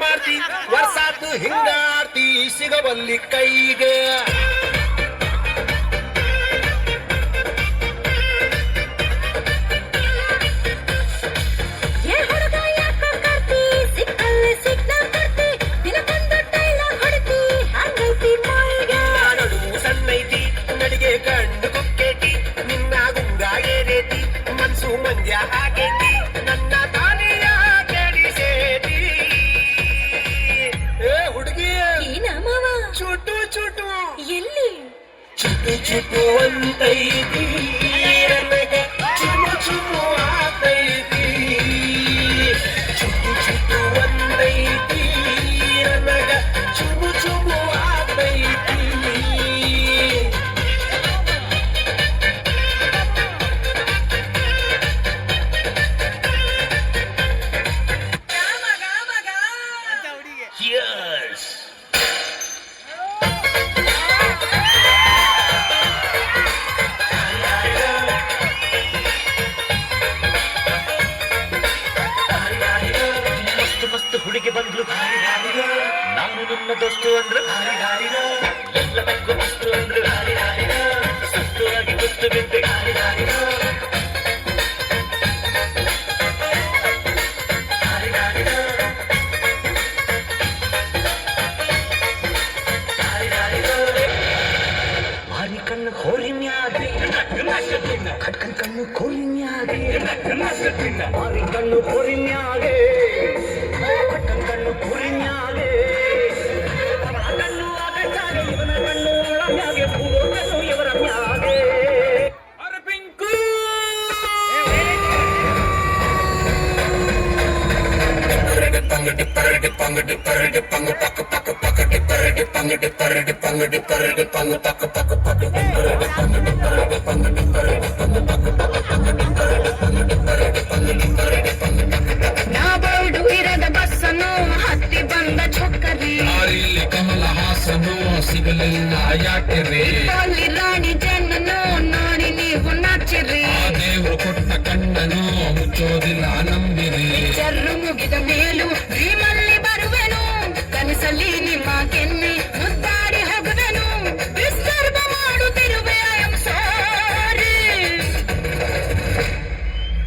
ಮಾಡ್ತಿ ವರ್ಷಾತು ಹಿಂಗಾರ್ತಿ ಸಿಗಬಲ್ಲಿ ಕೈಗೆ ಸಣ್ಣೈತಿ ನಡಿಗೆ ಗಂಡು ಕುಕ್ಕೇತಿ ನಿನ್ನ ಗುಂಗಾಗೇರೇತಿ ಮನ್ಸು ಮಂದ್ಯ ಆಗೇತಿ ನನ್ನ ತಾನಿಯ ಕೆಡಿಸೇತಿ ಏ ಹುಡುಗಿ ಚುಟು ಚುಟು ಎಲ್ಲಿ ಚುಟು ಚುಟು ಅಂತೈತಿ ನನಗೆ ಚುಮು ಚುಮು ಆತೈತಿ ಚುಟು ಚುಟು ಅಂತೈತಿ ನನಗ ಚುಮು ಚುಮು ಆತೈತಿ Cheers! ಮಸ್ತ್ ಹುಡುಗಿ ಬಂದ್ಲು ನಾನು ನನ್ನ ದೋಸ್ತು ಅಂದ್ರು ಎಲ್ಲದಕ್ಕೂ ಮಸ್ತು ಅಂದ್ರು ಸುಸ್ತು ಆಗಿ ಗೊತ್ತು ಬಿದ್ದೆ ಮಾರಿ ಕಣ್ಣು ಕೋರಿನ್ಯಾದೆ ಕಟ್ಕನ್ ಕಣ್ಣು ಕೋರಿನ್ಯಾದೆ ಮಾರಿ ಕಣ್ಣು ಕೋರಿನ್ಯಾದೆ ಕಟ್ಕನ್ ಕಣ್ಣು ಕೋರಿನ್ಯಾದೆ ಕಣ್ಣು ಆಗಚಾಗೆ ಇವನ ಕಣ್ಣು ಒಳಮ್ಯಾಗೆ ಪೂರ್ವ ಕಣ್ಣು ಇವರ ಮ್ಯಾಗೆ ಅರೆ ಪಿಂಕು ನಾಬೌಡು ಇರದ ಬಸ್ಸನು ಹತ್ತಿ ಬಂದ ಚೊಕ್ಕರಿ ಇಲ್ಲಿ ಕಮಲ ಹಾಸನು ಸಿಗಲಿಲ್ಲ ಯಾಕೆ ರೇ ಅಲ್ಲಿ ರಾಣಿ ಜನನು ನೋಡಿ ನೀವು ನಾಚಿರಿ ದೇವರು ಕೊಟ್ಟ ಕಣ್ಣನು ಮುಚ್ಚೋದಿಲ್ಲ ನಂಬಿರಿ ಜರ್ರು ಮುಗಿದ ಮೇಲೂ ಭೀಮಲ್ಲಿ ಬರುವೆನು ಕನಸಲ್ಲಿ ನಿಮ್ಮ ಕೆನ್ನೆ ಮುದ್ದಾಡಿ ಹೋಗುವೆನು ವಿಸ್ತರ್ಭ ಮಾಡುತ್ತಿರುವೆ ಐ ಆಮ್ ಸಾರಿ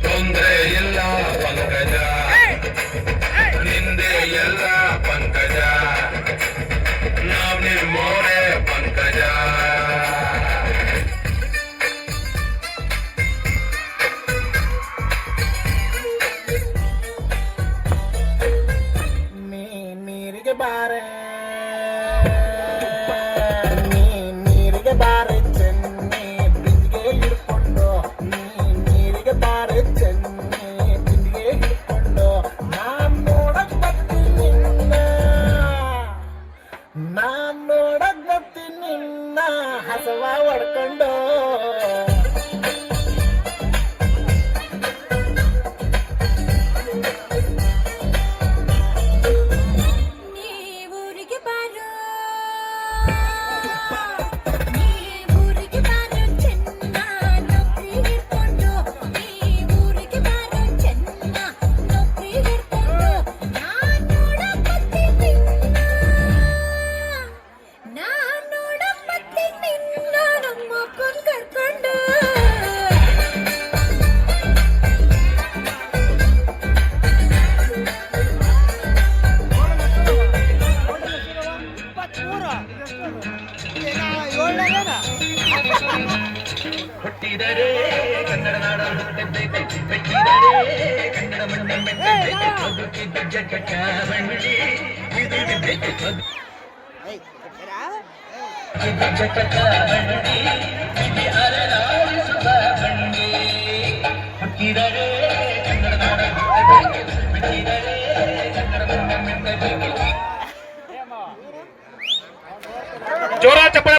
ತೊಂದ್ರೆ ಇಲ್ಲ ಪಂಕಜ ನಿಂದೆ ಎಲ್ಲ ಪಂಕಜ ನಾವ್ ನಿಮ್ಮೋರೆ ಪಂಕಜ ನೀರಿಗೆ ಬಾರೆ ನೀರಿಗೆ ಬಾರೆ ಚೆನ್ನೆ ಬಿಂದಿಗೆ ಹಿಡ್ಕೊಂಡು ನೀರಿಗೆ ಬಾರೆ ಚೆನ್ನೆ ಬಿಂದಿಗೆ ಹಿಡ್ಕೊಂಡು ನಾನ್ ನೋಡಕ್ ಬರ್ತೀನಿ ನಿನ್ನ ಹಸವ ಹೊಡ್ಕೊಂಡು ಹುಟ್ಟಿದರೆ ಕನ್ನಡ ನಾಡ ಬೆಚ್ಚಿದರೆ ಕನ್ನಡ ಮಣ್ಣ ಜಗಟ ಬಂಡಿ ಜಗಟ ಬಂಡಿ